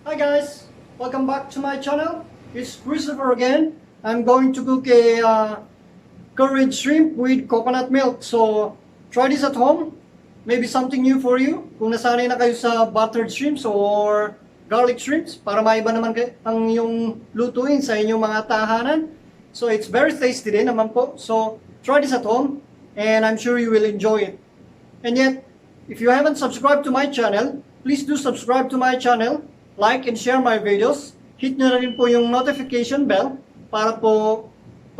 Hi guys, welcome back to my channel. It's Christopher again. I'm going to cook a curried shrimp with coconut milk. So try this at home. Maybe something new for you. Kung nasanay na kayo sa buttered shrimps or garlic shrimps, para maiba naman ang yung lutuin sa inyong mga tahanan. So it's very tasty din naman po. So try this at home and I'm sure you will enjoy it. And yet, if you haven't subscribed to my channel, please do subscribe to my channel, like and share my videos. Hit nyo na rin po yung notification bell para po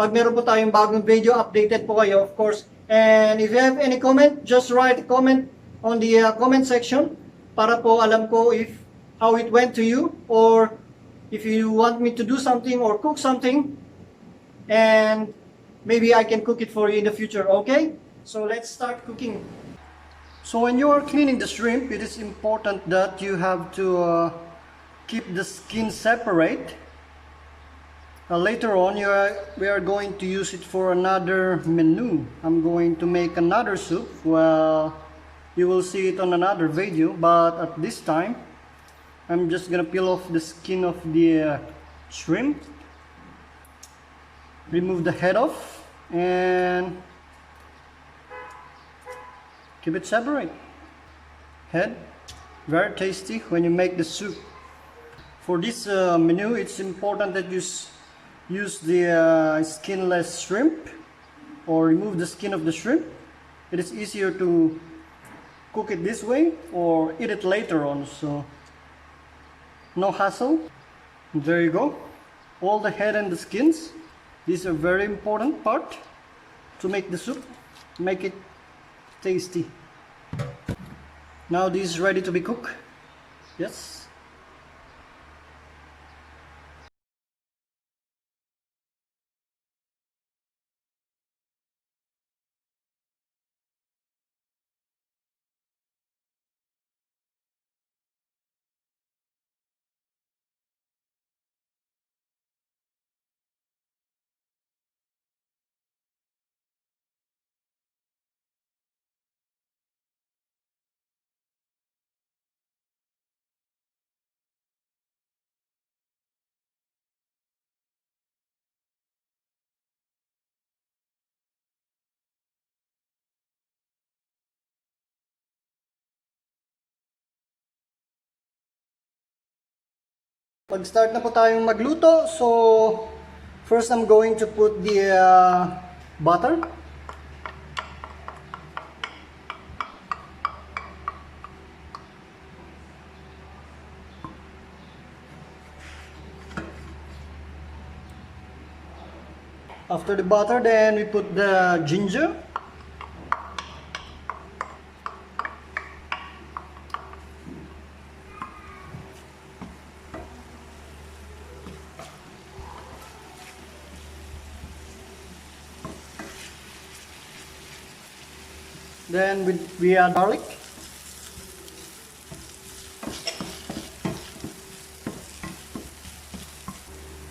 pag meron po tayong bagong video, updated po kayo, of course. And if you have any comment, just write a comment on the comment section para po alam ko if how it went to you or if you want me to do something or cook something and maybe I can cook it for you in the future, okay? So let's start cooking. So when you are cleaning the shrimp, it is important that you have to keep the skin separate. Later on, we are going to use it for another menu. I'm going to make another soup. Well, you will see it on another video, but at this time, I'm just gonna peel off the skin of the shrimp, remove the head off, and keep it separate. Head, very tasty when you make the soup. For this menu, it's important that you use the skinless shrimp or remove the skin of the shrimp. It is easier to cook it this way or eat it later on, so no hassle. There you go. All the head and the skins. These are very important part to make the soup. Make it tasty. Now this is ready to be cooked. Yes. Pag-start na po tayong magluto, so first I'm going to put the butter. After the butter, then we put the ginger. Then we add garlic.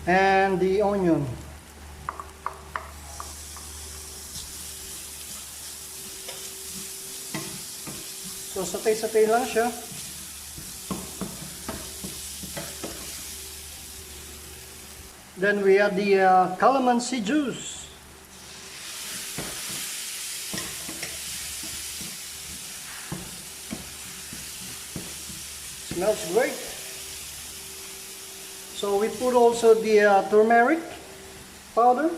And the onion. So saute-saute lang siya. Then we add the calamansi juice. Smells great. So we put also the turmeric powder.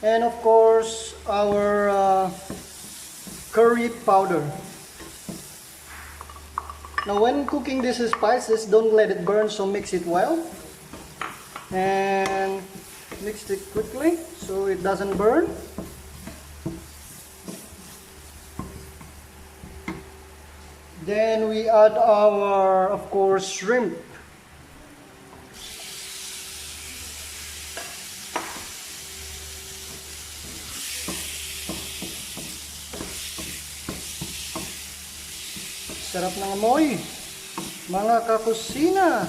And of course our curry powder. Now when cooking these spices, don't let it burn, so mix it well. And mix it quickly so it doesn't burn. Then we add our, of course, shrimp. Sarap ng amoy, mga kakusina.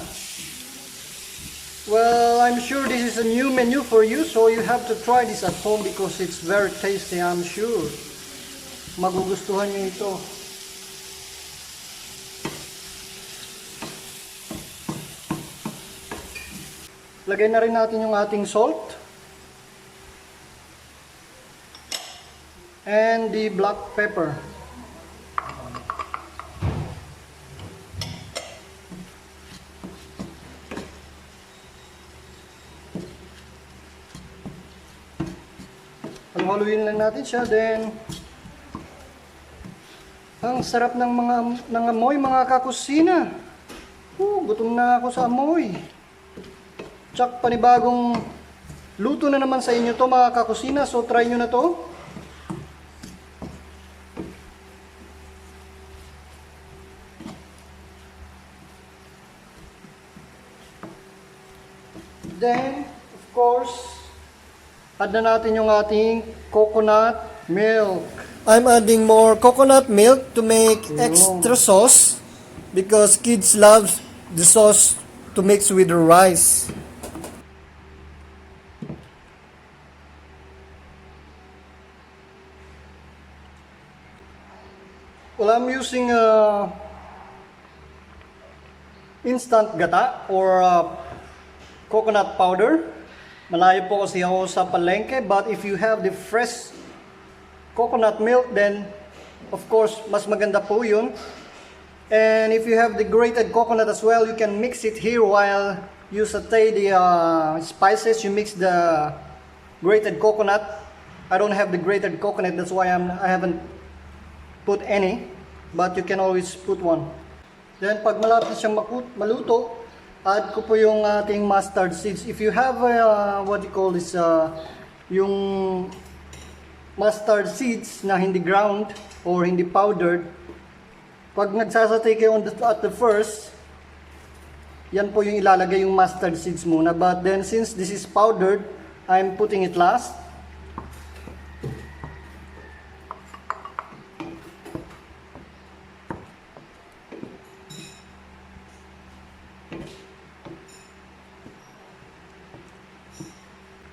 Well, I'm sure this is a new menu for you, so you have to try this at home because it's very tasty, I'm sure. magugustuhan nyo ito. Lagay na rin natin yung ating salt and the black pepper. Haluin lang natin siya, then ang sarap ng amoy, mga kakusina. Gutom na ako sa amoy. Tsak, panibagong luto na naman sa inyo to, mga kakusina. So try nyo na to. Then, of course, add na natin yung ating coconut milk. I'm adding more coconut milk to make extra sauce because kids love the sauce to mix with the rice. Well, I'm using instant gata or coconut powder. Malayo po kasi ako sa palengke, but if you have the fresh coconut milk, then of course mas maganda po yun. And if you have the grated coconut as well, you can mix it here while you saute the spices. You mix the grated coconut. I don't have the grated coconut, that's why I haven't put any, but you can always put one. Then pag malapit siyang maluto, add ko po yung ating mustard seeds. If you have what you call this, yung mustard seeds na hindi ground or hindi powdered, pag nagsasatay kayo at the first, yan po yung ilalagay yung mustard seeds muna. But then since this is powdered, I'm putting it last.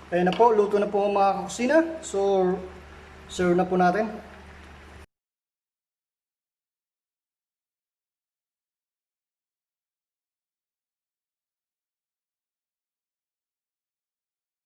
Ayan na po, luto na po ang mga kakusina. So, serve na po natin.